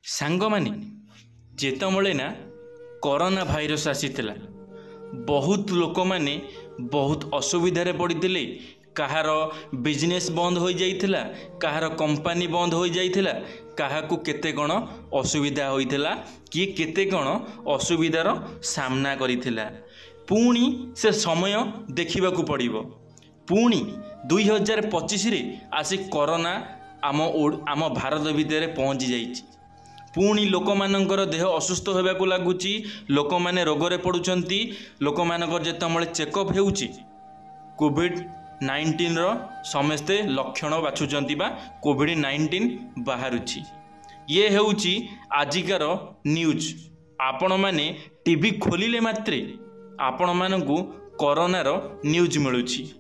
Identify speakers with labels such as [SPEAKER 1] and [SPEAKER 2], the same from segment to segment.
[SPEAKER 1] सांगमाने जेतमले ना corona virus आसीथिला बहुत लोक माने बहुत असुविधारे पड़ते। कहार बिजनेस बंद हो जाइथिला, कहार कंपनी बंद हो जाइथिला, काहाकू केते कण असुविधा होइथिला, किए केते कण असुविधार सामना करिथिला। पुणी से समय देखिबाकू पड़िबो। पुणी 2025 रे आसी कोरोना आम भारत भितर पहुँची जाइछि। पुणी लोक मानकर देह असुस्थ होबाकू लागुची, लोक माने रोगरे पड़ुचंती। लोक मानकर जेतमले चेकअप हेउची कोविड-19 रो समस्ते लक्षण बाछुचंती बा कोविड-19 बाहरुची। ये हेउची आजिकार न्यूज। आपण माने टीवी खोलिले मात्रे आपण मानकू कोरोनार न्यूज मिलुची।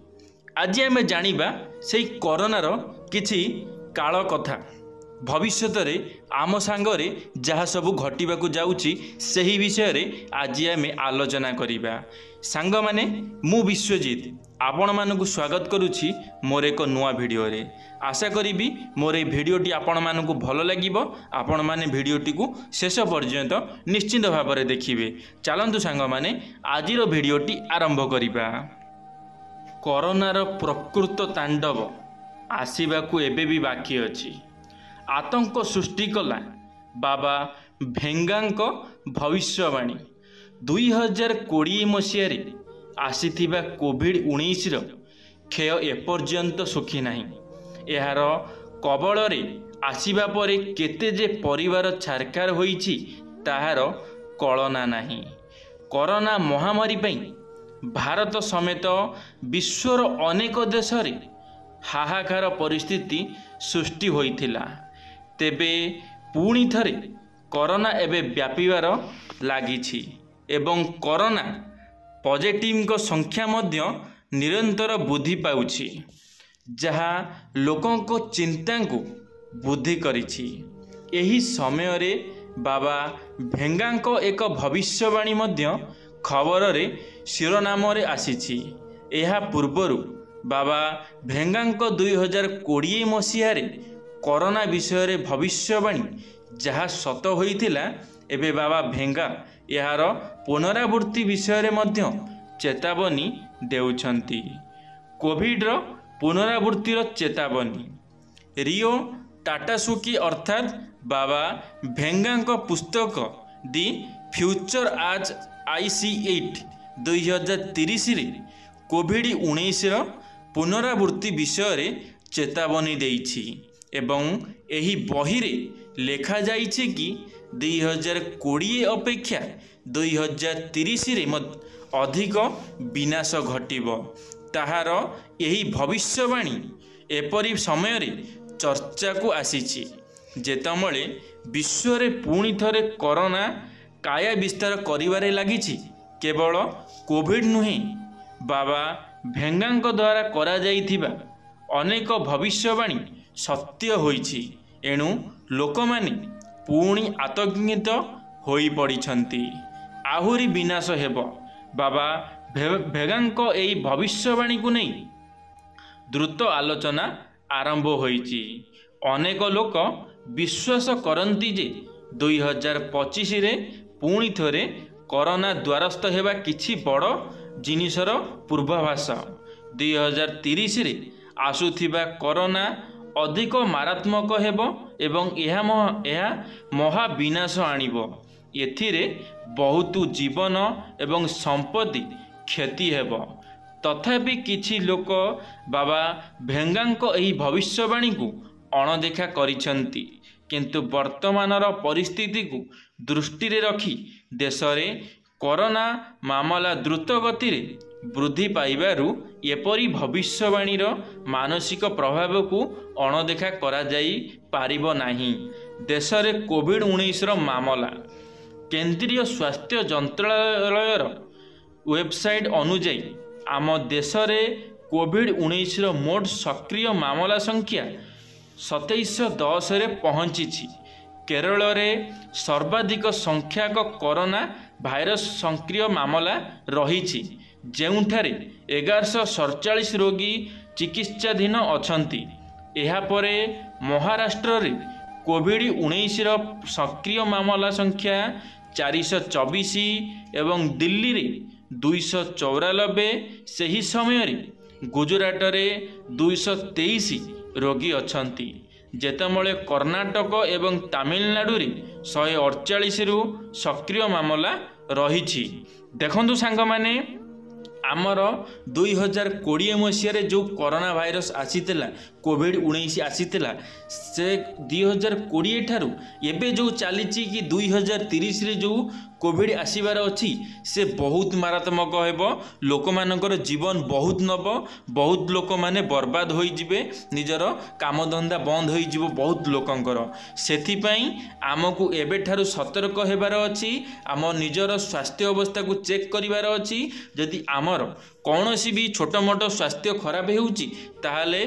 [SPEAKER 1] आज आमे जानिबा सेई कोरोनार किछि काल कथा। भविष्यत रे आम सांगरे जहाँ सबू घटिबाकू जाउची सेही विषय रे आज आमे आलोचना करिबा। सांग माने मु विश्वजीत आपण मानकू स्वागत करुछि मोर एक नुआ भिडियो रे। आशा करिबी मोर ए भिडियोटी आपण मानकू भलो लागिबो। आपण माने भिडियोटी को शेष पर्यंत निश्चित भाव में देखिबे। चलंतु सांग माने आजिरो भिडियोटी आरंभ करिबा। कोरोनार प्रकृत तांडव आसीबाकू एबे भी बाकी अछि। आतंक सृष्टि कला बाबा भेंगांक भविष्यवाणी। 2020 मसीह आसीथिबा कोविड-19 रो क्षय एपर्यंत सुखी नाही। एहार कबल रे आसीबा परे केते जे परिवार छारकार होईछि ताहार कलना नाही। कोरोना महामारी पई भारत समेत विश्वर अनेक देश रे हाहाकार परिस्थिति सृष्टि होइथिला। तेबे पुणी थरे कोरोना एबे व्यापीबार लागिछि एवं कोरोना पॉजिटिव को संख्या मध्य निरंतर वृद्धि पाउछि, जहाँ लोकों को चिंता को वृद्धि करिछि। एही समय रे बाबा भेंगांक एक भविष्यवाणी मध्य खबर रे शिरोनाम रे आसीछि। एहा पूर्वरु बाबा भेंगांक 2020 मसीह रे कोरोना विषय रे भविष्यवाणी जहाँ सत होइथिला, एबे बाबा भेंगा यार पुनरावृत्ति विषय रे मध्य चेतावनी देउछंती। कोविड रो पुनरावृत्ति रो चेतावनी। रियो टाटासुकी अर्थात बाबा भेंगांक पुस्तक दि फ्यूचर आज आई सी इट 2030 रे कोविड-19 रो पुनरावृत्ति विषय रे चेतावनी देइछि एवं एही बही रे लेखा जाइछि कि 2020 अपेक्षा 2030 रे अधिक विनाश घटिबो। ताहार एही भविष्यवाणी एपरि समय रे चर्चा को आसीछि जेतमले विश्व रे पुणी थरे कोरोना काया विस्तार करिवारे लागिछि। केवल कोविड नुहे, बाबा भेंगांक द्वारा करा जाइथिबा अनेक भविष्यवाणी सत्य होइछि। एणु लोक माने पुणी आतंकित होई पड़िछंती। आहुरी विनाश हेबो। बाबा भेंगांक एही भविष्यवाणी को नहीं द्रुत आलोचना आरंभ होइछि। अनेक लोक विश्वास करती जे 2025 रे पुणी थरे कोरोना द्वारस्थ हेबा किछि बड़ जिनिसर पूर्वाभास। 2030 रे आसुथिबा कोरोना अधिक मारात्मक हेबो एवं यह महाविनाश आनिबो। एथिरे बहुत जीवन एवं संपत्ति क्षति हेबो। तथापि किछि लोक बाबा भेंगांक एही भविष्यवाणी को अणदेखा करिछंती, किंतु वर्तमानर परिस्थिति को दृष्टि रे रखी देश रे कोरोना मामला द्रुत गति रे वृद्धि पाइबारु एपरी भविष्यवाणीर मानसिक प्रभाव को अणदेखा करा जाई पारिबो नाही। देश रे कोविड-19 रो मामला केंद्रीय स्वास्थ्य मंत्रालयर वेबसाइट अनुଯାयी आम देश रे कोविड-19 रो मोट सक्रिय मामला संख्या 2710 रे पहुंची। केरल रे सर्वाधिक संख्यक कोरोना भाइरस सक्रिय मामला रही, जेउठारे 1147 रोगी चिकित्साधीन अछंती। एहा परे महाराष्ट्र रे कोविड-19 सक्रिय मामला संख्या 424 एवं दिल्ली रे 294 सही समय रे गुजरात रे 223 रोगी अछंती जेतमळे कर्नाटक एवं तमिलनाडु रे 148 रु सक्रिय मामला रही। देखंतु सांग माने आमर 2020 मसीह जो कोरोना भाइरस आसीतिला कोविड-19 आसीतिला से 2020 ठारू एबे जो चली कि 2030 रे जो कोविड आसीबार अच्छी से बहुत मारात्मक हेबो। लोक मानकर जीवन बहुत नब, बहुत लोक माने बर्बाद होई जिवे, निजर काम धंदा बंद होई जिवो बहुत लोकंकर। सेथि पई आमको एबे ठारू सतर्क हेबार अछि, आम निजर स्वास्थ्य अवस्था को चेक करिवार अछि। जदि आमर कौनसी भी छोट मोट स्वास्थ्य खराब हेउची ताहाले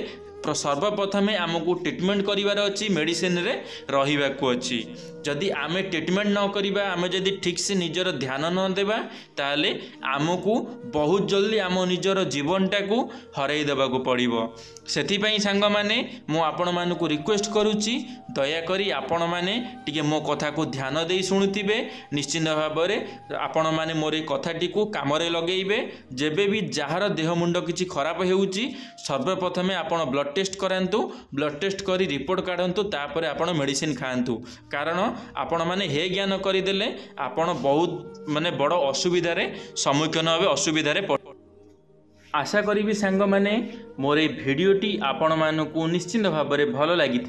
[SPEAKER 1] सर्वप्रथमे आमको ट्रिटमेंट करिवार अछि, मेडिसिन रे रहिबाको अछि। जदि आमे ट्रिटमेंट न करिबा, आमे जदि ठीक से निजर ध्यान न देबा ताहाले आमको बहुत जल्दी आम निजर जीवनटा को हराई देबाको पड़िबो। सेथि पई सांग माने मु आपण मानकु रिक्वेस्ट करूची, दया करी आपण माने टिके मो कथा को ध्यान देई सुनुतिबे। निश्चित भाव में आपण माने मोर कथाटी को काम रे लगेइबे। जेबे भी जहार देह मुंड किछि खराब हेउची सर्वप्रथमे आपण ब्लड टेस्ट करांतु, ब्लड टेस्ट करी रिपोर्ट काढंतु, तापर आपण मेडिसिन खाआंतु। कारण आपण माने हे ज्ञान करिदेले आपण बहुत माने बड़ असुविधा रे सम्मुखीन होबे, असुविधा रे। आशा करी सांग माने मोर भिडियोटी आपण मानकु निश्चित भाव में भल लगी।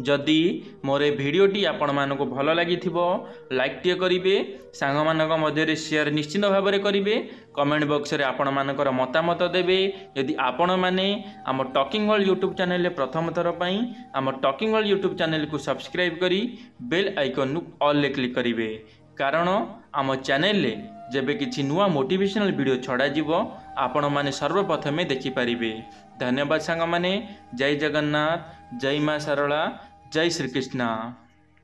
[SPEAKER 1] जदि मोर भिडियोटी आपण मानकु भल लगी लाइक टे करिवे, सांग मानक मध्य शेयर निश्चित भाव में करिवे, कमेंट बॉक्स रे आपण मानकर मतामत देवे। यदि आपण माने आम टॉकिंग वर्ल्ड यूट्यूब चैनल रे प्रथम थर पई आम टॉकिंग वर्ल्ड यूट्यूब चैनल को सब्सक्राइब करी बेल आइकन ऑल ले क्लिक करिवे। कारण आम चैनल रे जेबे किछि नुआ मोटिवेशनल वीडियो छड़ा जीवो आपण माने सर्वप्रथमे देखि पारिबे। धन्यवाद सांग माने। जय जगन्नाथ, जय मां सरला, जय श्री कृष्ण।